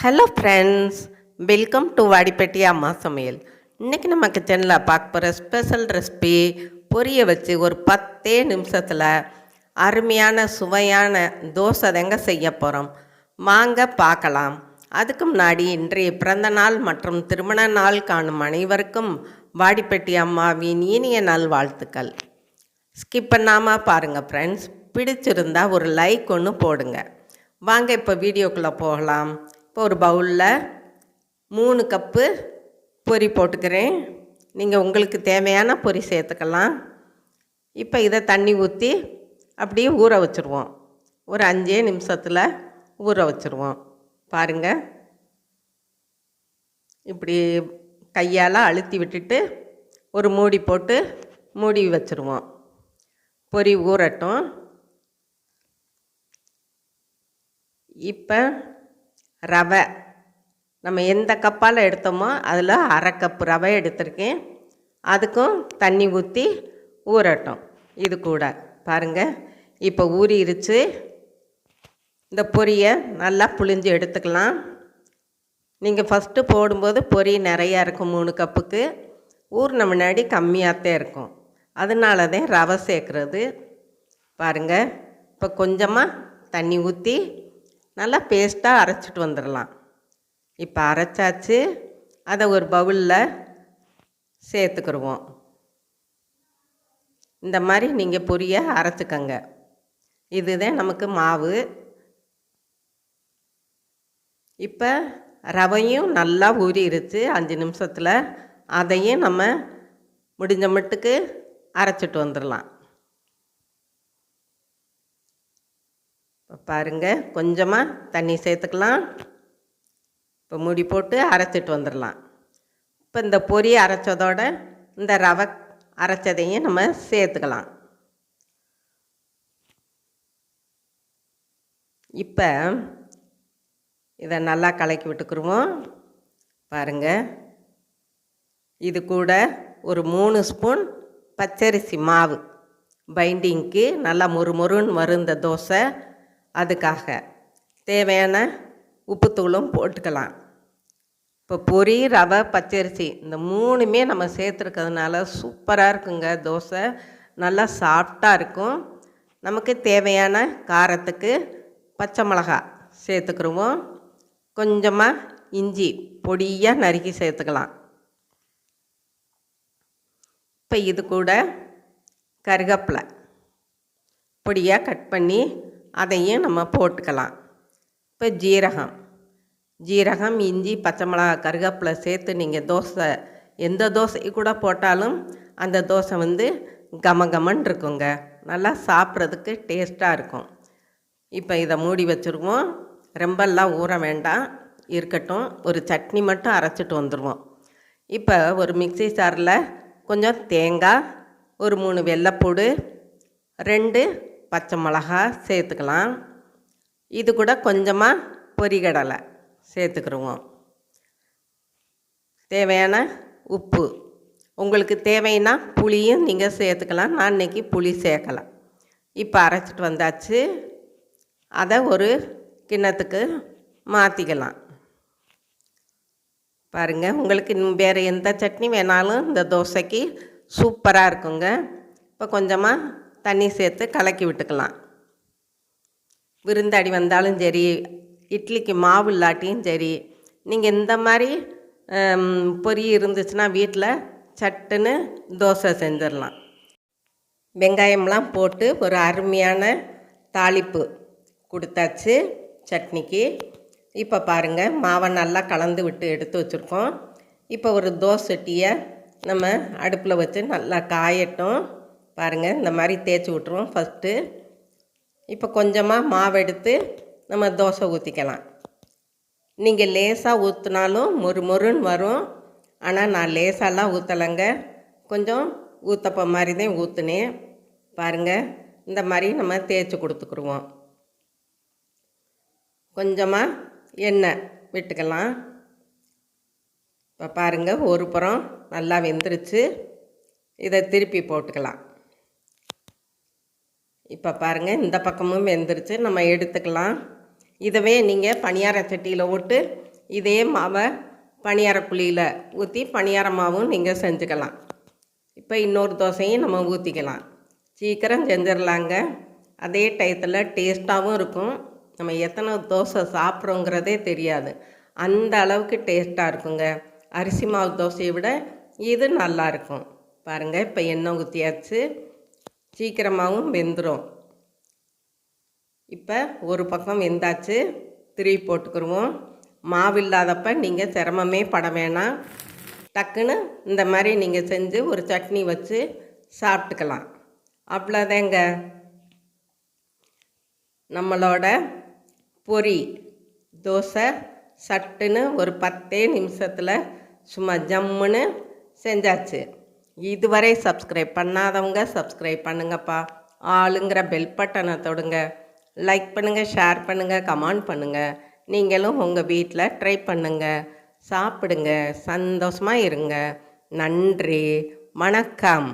Hello friends, welcome to Vadipatti அம்மா சமையல். இன்றைக்கி நம்ம கிச்சனில் பார்க்க போகிற ஸ்பெஷல் ரெசிபி பொரிய வச்சு ஒரு 10 நிமிஷத்தில் அருமையான சுவையான தோசை தாங்க செய்ய போகிறோம். வாங்க பார்க்கலாம். அதுக்கு முன்னாடி இன்றைய பிறந்த நாள் மற்றும் திருமண நாள் காணும் அனைவருக்கும் வாடிப்பட்டி அம்மாவின் இனிய நாள் வாழ்த்துக்கள். ஸ்கிப் பண்ணாமல் பாருங்கள் ஃப்ரெண்ட்ஸ். பிடிச்சிருந்தா ஒரு லைக் ஒன்று போடுங்க. வாங்க இப்போ வீடியோக்குள்ளே போகலாம். இப்போ ஒரு பவுலில் 3 கப்பு பொரி போட்டுக்கிறேன். நீங்கள் உங்களுக்கு தேவையான பொரி சேர்த்துக்கலாம். இப்போ இதை தண்ணி ஊற்றி அப்படியே ஊற வச்சுருவோம். ஒரு 5 நிமிஷத்தில் ஊற வச்சுருவோம். பாருங்கள், இப்படி கையால் அழுத்தி விட்டுட்டு ஒரு மூடி போட்டு மூடி வச்சுருவோம். பொரி ஊறட்டும். இப்போ ரவை நம்ம எந்த கப்பால் எடுத்தோமோ அதில் 1/2 கப்பு ரவை எடுத்திருக்கேன். அதுக்கும் தண்ணி ஊற்றி ஊறட்டும். இது கூட பாருங்கள், இப்போ ஊறிடுச்சு. இந்த பொரியை நல்லா புழிஞ்சு எடுத்துக்கலாம். நீங்கள் ஃபஸ்ட்டு போடும்போது பொரி நிறையா இருக்கும். 3 கப்புக்கு ஊறின முன்னாடி கம்மியாகத்தான் இருக்கும். அதனால தான் ரவை சேர்க்குறது. பாருங்கள், இப்போ கொஞ்சமாக தண்ணி ஊற்றி நல்லா பேஸ்ட்டாக அரைச்சிட்டு வந்துடலாம். இப்போ அரைச்சாச்சு. அதை ஒரு பவுலில் சேர்த்துக்கிடுவோம். இந்த மாதிரி நீங்கள் பொரியை அரைச்சிக்கங்க. இதுதான் நமக்கு மாவு. இப்போ ரவையும் நல்லா ஊறிடுச்சு 5 நிமிஷத்தில். அதையும் நம்ம முடிஞ்ச மட்டுக்கு அரைச்சிட்டு வந்துடலாம். பாருங்கள், கொஞ்சமாக தண்ணி சேர்த்துக்கலாம். இப்போ மூடி போட்டு அரைச்சிட்டு வந்துடலாம். இப்போ இந்த பொரியை அரைச்சதோட இந்த ரவை அரைச்சதையும் நம்ம சேர்த்துக்கலாம். இப்போ இதை நல்லா கலக்கி விட்டுக்குருவோம். பாருங்கள், இது கூட ஒரு 3 ஸ்பூன் பச்சரிசி மாவு பைண்டிங்க்கு நல்லா மொறுமொறுன்னு வரும் இந்த தோசை. அதுக்காக தேவையான உப்புத்தூளும் போட்டுக்கலாம். இப்போ பொரி, ரவை, பச்சரிசி இந்த 3மே நம்ம சேர்த்துருக்கிறதுனால சூப்பராக இருக்குங்க. தோசை நல்லா சாஃப்டாக இருக்கும். நமக்கு தேவையான காரத்துக்கு பச்சை மிளகா சேர்த்துக்கிடுவோம். கொஞ்சமாக இஞ்சி பொடியாக நறுக்கி சேர்த்துக்கலாம். இப்போ இது கூட கருவேப்பிலை பொடியாக கட் பண்ணி அதையும் நம்ம போட்டுக்கலாம். இப்போ ஜீரகம், இஞ்சி, பச்சை மிளகா, கருவேப்பிலை சேர்த்து நீங்கள் தோசை எந்த தோசை கூட போட்டாலும் அந்த தோசை கமகமன்னு இருக்குங்க. நல்லா சாப்பிட்றதுக்கு டேஸ்ட்டாக இருக்கும். இப்போ இதை மூடி வச்சுருவோம். ரொம்பலாம் ஊற வேண்டாம், இருக்கட்டும். ஒரு சட்னி மட்டும் அரைச்சிட்டு வந்துடுவோம். இப்போ ஒரு மிக்ஸி ஜாரில் கொஞ்சம் தேங்காய், ஒரு 3 வெள்ளைப்பூடு, 2 பச்சை மிளகா சேர்த்துக்கலாம். இது கூட கொஞ்சமாக பொரிகடலை சேர்த்துக்கிடுவோம். தேவையான உப்பு, உங்களுக்கு தேவைன்னா புளியும் நீங்கள் சேர்த்துக்கலாம். நான் இன்றைக்கி புளி சேர்க்கலாம். இப்போ அரைச்சிட்டு வந்தாச்சு. அதை ஒரு கிண்ணத்துக்கு மாற்றிக்கலாம். பாருங்கள், உங்களுக்கு வேறு எந்த சட்னி வேணாலும் இந்த தோசைக்கு சூப்பராக இருக்குங்க. இப்போ கொஞ்சமாக தண்ணி சேர்த்து கலக்கி விட்டுக்கலாம். விருந்தாடி வந்தாலும் சரி, இட்லிக்கு மாவு இல்லாட்டியும் சரி, நீங்கள் இந்த மாதிரி பொரி இருந்துச்சுன்னா வீட்டில் சட்டுன்னு தோசை செஞ்சிடலாம். வெங்காயம்லாம் போட்டு ஒரு அருமையான தாளிப்பு கொடுத்தாச்சு சட்னிக்கு. இப்போ பாருங்கள், மாவை நல்லா கலந்து விட்டு எடுத்து வச்சுருக்கோம். இப்போ ஒரு தோசை சட்டியை நம்ம அடுப்பில் வச்சு நல்லா காயட்டும். பாருங்கள், இந்த மாதிரி தேய்ச்சி விட்ருவோம் ஃபஸ்ட்டு. இப்போ கொஞ்சமாக மாவு எடுத்து நம்ம தோசை ஊற்றிக்கலாம். நீங்கள் லேசாக ஊற்றினாலும் மொறுன்னு வரும். ஆனால் நான் லேசாலாம் ஊற்றலைங்க, கொஞ்சம் ஊற்றப்ப மாதிரி தான் ஊற்றுனேன். பாருங்கள், இந்த மாதிரி நம்ம தேய்ச்சி கொடுத்துக்குருவோம். கொஞ்சமாக எண்ணெய் விட்டுக்கலாம். இப்போ பாருங்கள், ஒரு புறம் நல்லா வெந்துருச்சு. இதை திருப்பி போட்டுக்கலாம். இப்போ பாருங்கள், இந்த பக்கமும் வெந்துருச்சு. நம்ம எடுத்துக்கலாம். இதவே நீங்கள் பணியார சட்டியில் விட்டு இதே மாவை பணியார குழியில் ஊற்றி பணியார மாவும் நீங்கள் செஞ்சுக்கலாம். இப்போ இன்னொரு தோசையும் நம்ம ஊற்றிக்கலாம். சீக்கிரம் செஞ்சிடலாங்க. அதே டயத்தில் டேஸ்ட்டாகவும் இருக்கும். நம்ம எத்தனை தோசை சாப்பிட்றோங்கிறதே தெரியாது. அந்த அளவுக்கு டேஸ்ட்டாக இருக்குங்க. அரிசி மாவு தோசையை விட இது நல்லாயிருக்கும். பாருங்கள், இப்போ எண்ணெய் ஊற்றியாச்சு. சீக்கிரமாகவும் வெந்துடும். இப்போ ஒரு பக்கம் வெந்தாச்சு, திருப்பி போட்டுக்கிடுவோம். மாவு இல்லாதப்போ நீங்கள் சிரமமே பட வேணாம். டக்குன்னு இந்த மாதிரி நீங்கள் செஞ்சு ஒரு சட்னி வச்சு சாப்பிட்டுக்கலாம். அவ்வளோதாங்க, நம்மளோட பொரி தோசை சட்டுன்னு ஒரு 10 நிமிஷத்தில் சும்மா ஜம்முன்னு செஞ்சாச்சு. இதுவரை சப்ஸ்கிரைப் பண்ணாதவங்க சப்ஸ்கிரைப் பண்ணுங்கப்பா. ஆளுங்கிற பெல் பட்டனை தொடுங்க. லைக் பண்ணுங்கள், ஷேர் பண்ணுங்கள், கமெண்ட் பண்ணுங்கள். நீங்களும் உங்கள் வீட்டில் ட்ரை பண்ணுங்கள், சாப்பிடுங்க, சந்தோஷமாக இருங்க. நன்றி, வணக்கம்.